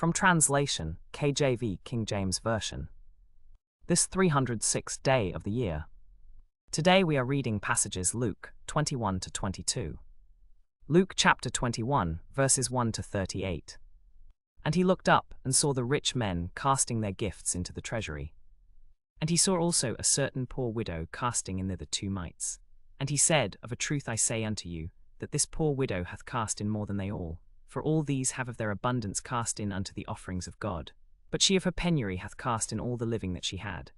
From translation, KJV, King James Version. This 306th day of the year. Today we are reading passages Luke 21 to 22. Luke chapter 21, verses 1 to 38. And he looked up and saw the rich men casting their gifts into the treasury. And he saw also a certain poor widow casting in thither 2 mites. And he said, Of a truth I say unto you, that this poor widow hath cast in more than they all. For all these have of their abundance cast in unto the offerings of God. But she of her penury hath cast in all the living that she had.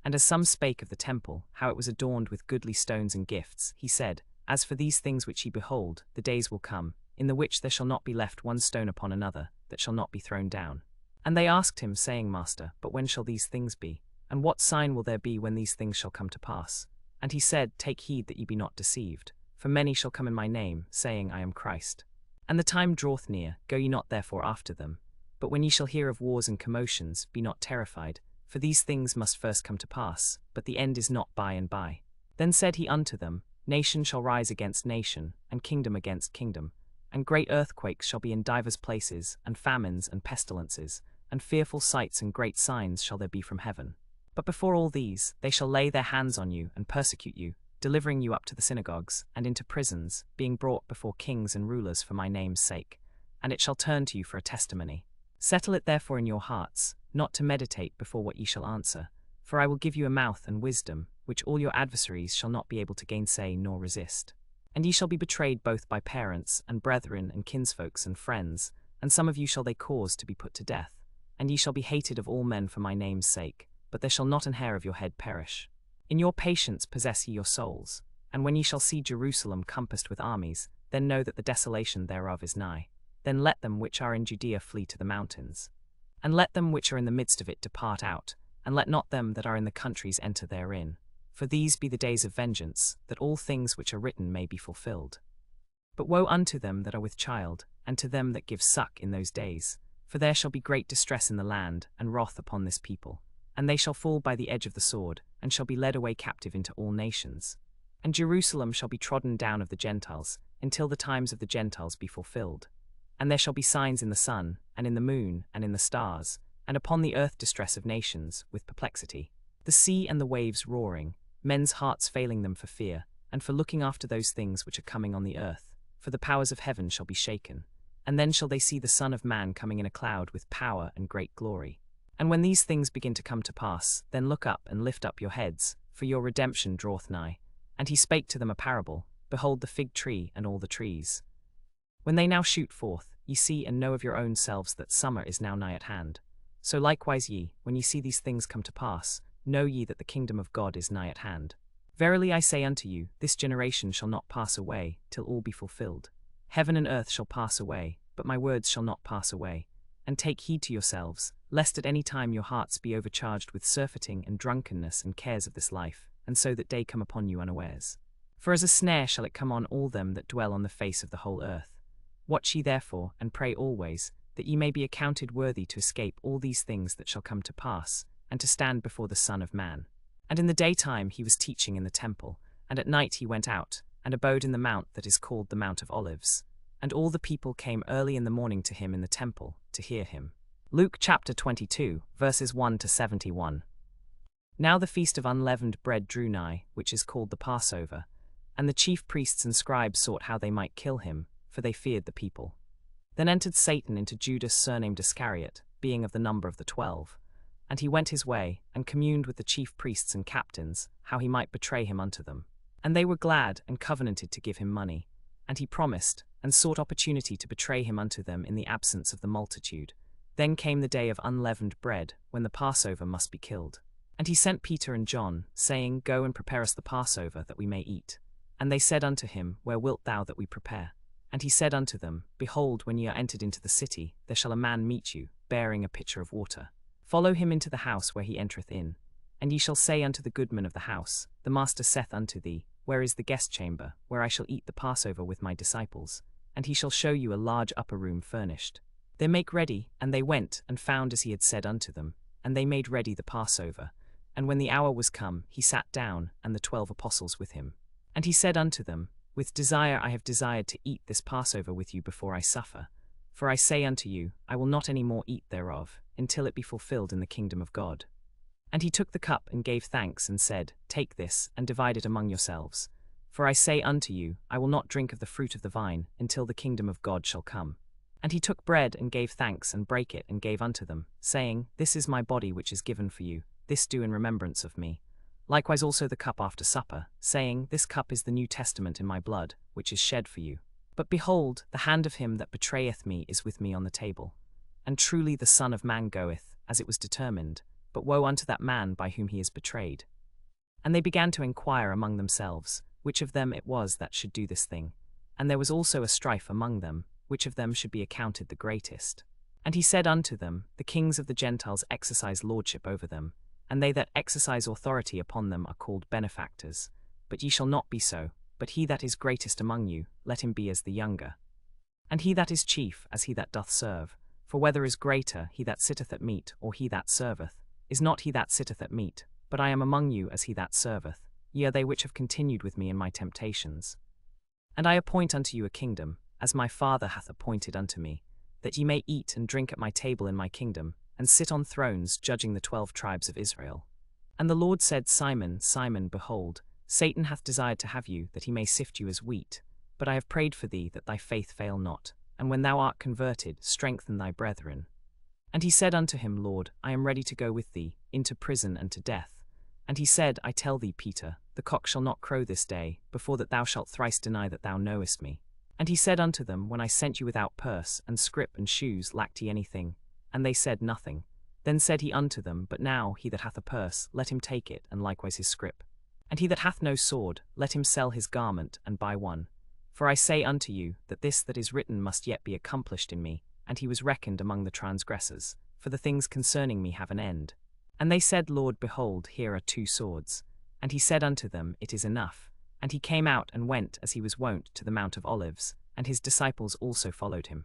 And as some spake of the temple, how it was adorned with goodly stones and gifts, he said, As for these things which ye behold, the days will come, in the which there shall not be left one stone upon another, that shall not be thrown down. And they asked him, saying, Master, but when shall these things be? And what sign will there be when these things shall come to pass? And he said, Take heed that ye be not deceived. For many shall come in my name, saying, I am Christ. And the time draweth near, go ye not therefore after them. But when ye shall hear of wars and commotions, be not terrified, for these things must first come to pass, but the end is not by and by. Then said he unto them, Nation shall rise against nation, and kingdom against kingdom. And great earthquakes shall be in divers places, and famines and pestilences, and fearful sights and great signs shall there be from heaven. But before all these, they shall lay their hands on you, and persecute you, delivering you up to the synagogues, and into prisons, being brought before kings and rulers for my name's sake. And it shall turn to you for a testimony. Settle it therefore in your hearts, not to meditate before what ye shall answer. For I will give you a mouth and wisdom, which all your adversaries shall not be able to gainsay nor resist. And ye shall be betrayed both by parents, and brethren, and kinsfolks, and friends, and some of you shall they cause to be put to death. And ye shall be hated of all men for my name's sake, but there shall not an hair of your head perish. In your patience possess ye your souls. And when ye shall see Jerusalem compassed with armies, then know that the desolation thereof is nigh. Then let them which are in Judea flee to the mountains. And let them which are in the midst of it depart out, and let not them that are in the countries enter therein. For these be the days of vengeance, that all things which are written may be fulfilled. But woe unto them that are with child, and to them that give suck in those days. For there shall be great distress in the land, and wrath upon this people. And they shall fall by the edge of the sword, and shall be led away captive into all nations. And Jerusalem shall be trodden down of the Gentiles, until the times of the Gentiles be fulfilled. And there shall be signs in the sun, and in the moon, and in the stars, and upon the earth distress of nations, with perplexity. The sea and the waves roaring, men's hearts failing them for fear, and for looking after those things which are coming on the earth. For the powers of heaven shall be shaken. And then shall they see the Son of Man coming in a cloud with power and great glory. And when these things begin to come to pass, then look up and lift up your heads, for your redemption draweth nigh. And he spake to them a parable, Behold the fig tree and all the trees. When they now shoot forth, ye see and know of your own selves that summer is now nigh at hand. So likewise ye, when ye see these things come to pass, know ye that the kingdom of God is nigh at hand. Verily I say unto you, this generation shall not pass away, till all be fulfilled. Heaven and earth shall pass away, but my words shall not pass away. And take heed to yourselves, lest at any time your hearts be overcharged with surfeiting and drunkenness and cares of this life, and so that day come upon you unawares. For as a snare shall it come on all them that dwell on the face of the whole earth. Watch ye therefore, and pray always, that ye may be accounted worthy to escape all these things that shall come to pass, and to stand before the Son of Man. And in the daytime he was teaching in the temple, and at night he went out, and abode in the mount that is called the Mount of Olives. And all the people came early in the morning to him in the temple, to hear him. Luke chapter 22, verses 1 to 71. Now the feast of unleavened bread drew nigh, which is called the Passover, and the chief priests and scribes sought how they might kill him, for they feared the people. Then entered Satan into Judas surnamed Iscariot, being of the number of the 12. And he went his way, and communed with the chief priests and captains, how he might betray him unto them. And they were glad, and covenanted to give him money. And he promised, and sought opportunity to betray him unto them in the absence of the multitude. Then came the day of unleavened bread, when the Passover must be killed. And he sent Peter and John, saying, Go and prepare us the Passover, that we may eat. And they said unto him, Where wilt thou that we prepare? And he said unto them, Behold, when ye are entered into the city, there shall a man meet you, bearing a pitcher of water. Follow him into the house where he entereth in. And ye shall say unto the goodman of the house, The master saith unto thee, Where is the guest chamber, where I shall eat the Passover with my disciples? And he shall show you a large upper room furnished. They make ready, and they went, and found as he had said unto them, and they made ready the Passover. And when the hour was come, he sat down, and the 12 apostles with him. And he said unto them, With desire I have desired to eat this Passover with you before I suffer. For I say unto you, I will not any more eat thereof, until it be fulfilled in the kingdom of God. And he took the cup and gave thanks, and said, Take this, and divide it among yourselves. For I say unto you, I will not drink of the fruit of the vine, until the kingdom of God shall come. And he took bread, and gave thanks, and brake it, and gave unto them, saying, This is my body which is given for you, this do in remembrance of me. Likewise also the cup after supper, saying, This cup is the New Testament in my blood, which is shed for you. But behold, the hand of him that betrayeth me is with me on the table. And truly the Son of Man goeth, as it was determined, but woe unto that man by whom he is betrayed. And they began to inquire among themselves, which of them it was that should do this thing. And there was also a strife among them, which of them should be accounted the greatest. And he said unto them, The kings of the Gentiles exercise lordship over them, and they that exercise authority upon them are called benefactors. But ye shall not be so, but he that is greatest among you, let him be as the younger. And he that is chief, as he that doth serve. For whether is greater, he that sitteth at meat, or he that serveth? Is not he that sitteth at meat, but I am among you as he that serveth. Ye are they which have continued with me in my temptations. And I appoint unto you a kingdom, as my Father hath appointed unto me, that ye may eat and drink at my table in my kingdom, and sit on thrones judging the 12 tribes of Israel. And the Lord said, Simon, Simon, behold, Satan hath desired to have you, that he may sift you as wheat. But I have prayed for thee, that thy faith fail not, and when thou art converted, strengthen thy brethren. And he said unto him, Lord, I am ready to go with thee, into prison and to death. And he said, I tell thee, Peter, the cock shall not crow this day, before that thou shalt thrice deny that thou knowest me. And he said unto them, When I sent you without purse, and scrip, and shoes, lacked ye anything? And they said, Nothing. Then said he unto them, But now he that hath a purse, let him take it, and likewise his scrip. And he that hath no sword, let him sell his garment, and buy one. For I say unto you, that this that is written must yet be accomplished in me. And he was reckoned among the transgressors, for the things concerning me have an end. And they said, Lord, behold, here are 2 swords. And he said unto them, It is enough. And he came out and went, as he was wont, to the Mount of Olives, and his disciples also followed him.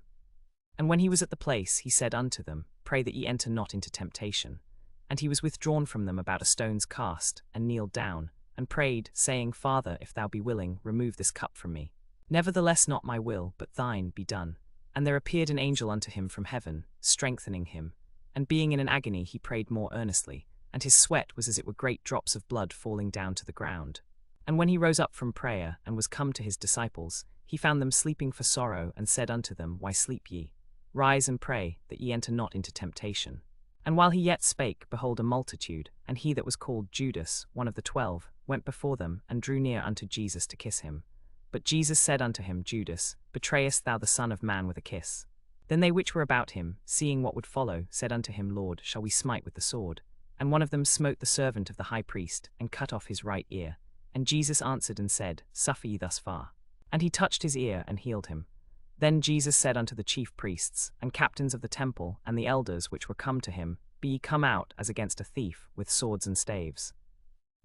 And when he was at the place, he said unto them, Pray that ye enter not into temptation. And he was withdrawn from them about a stone's cast, and kneeled down, and prayed, saying, Father, if thou be willing, remove this cup from me. Nevertheless not my will, but thine, be done. And there appeared an angel unto him from heaven, strengthening him. And being in an agony he prayed more earnestly, and his sweat was as it were great drops of blood falling down to the ground. And when he rose up from prayer, and was come to his disciples, he found them sleeping for sorrow, and said unto them, Why sleep ye? Rise and pray, that ye enter not into temptation. And while he yet spake, behold, a multitude, and he that was called Judas, one of the 12, went before them, and drew near unto Jesus to kiss him. But Jesus said unto him, Judas, betrayest thou the Son of Man with a kiss? Then they which were about him, seeing what would follow, said unto him, Lord, shall we smite with the sword? And one of them smote the servant of the high priest, and cut off his right ear. And Jesus answered and said, Suffer ye thus far. And he touched his ear, and healed him. Then Jesus said unto the chief priests, and captains of the temple, and the elders which were come to him, Be ye come out, as against a thief, with swords and staves?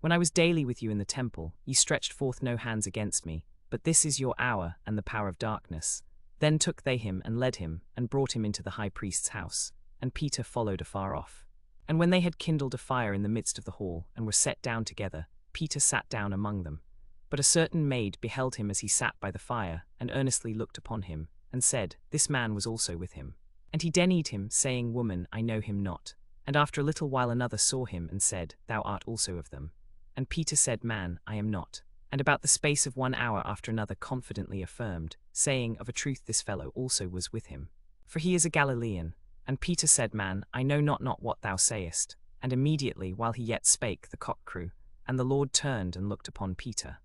When I was daily with you in the temple, ye stretched forth no hands against me, but this is your hour, and the power of darkness. Then took they him, and led him, and brought him into the high priest's house. And Peter followed afar off. And when they had kindled a fire in the midst of the hall, and were set down together, Peter sat down among them. But a certain maid beheld him as he sat by the fire, and earnestly looked upon him, and said, This man was also with him. And he denied him, saying, Woman, I know him not. And after a little while another saw him, and said, Thou art also of them. And Peter said, Man, I am not. And about the space of 1 hour after another confidently affirmed, saying, Of a truth this fellow also was with him. For he is a Galilean. And Peter said, Man, I know not what thou sayest. And immediately, while he yet spake, the cock crew, and the Lord turned and looked upon Peter.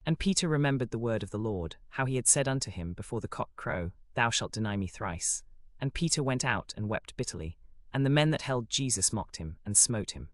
And Peter remembered the word of the Lord, how he had said unto him before the cock crow, Thou shalt deny me thrice. And Peter went out and wept bitterly. And the men that held Jesus mocked him, and smote him.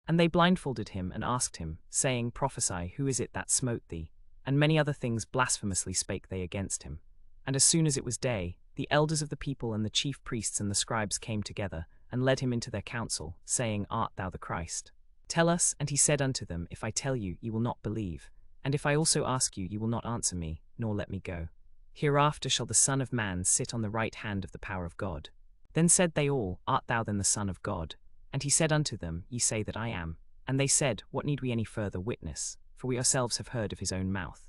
And they blindfolded him, and asked him, saying, Prophesy, who is it that smote thee? And many other things blasphemously spake they against him. And as soon as it was day, the elders of the people and the chief priests and the scribes came together, and led him into their council, saying, Art thou the Christ? Tell us. And he said unto them, If I tell you, ye will not believe. And if I also ask you, ye will not answer me, nor let me go. Hereafter shall the Son of Man sit on the right hand of the power of God. Then said they all, Art thou then the Son of God? And he said unto them, Ye say that I am. And they said, What need we any further witness? For we ourselves have heard of his own mouth.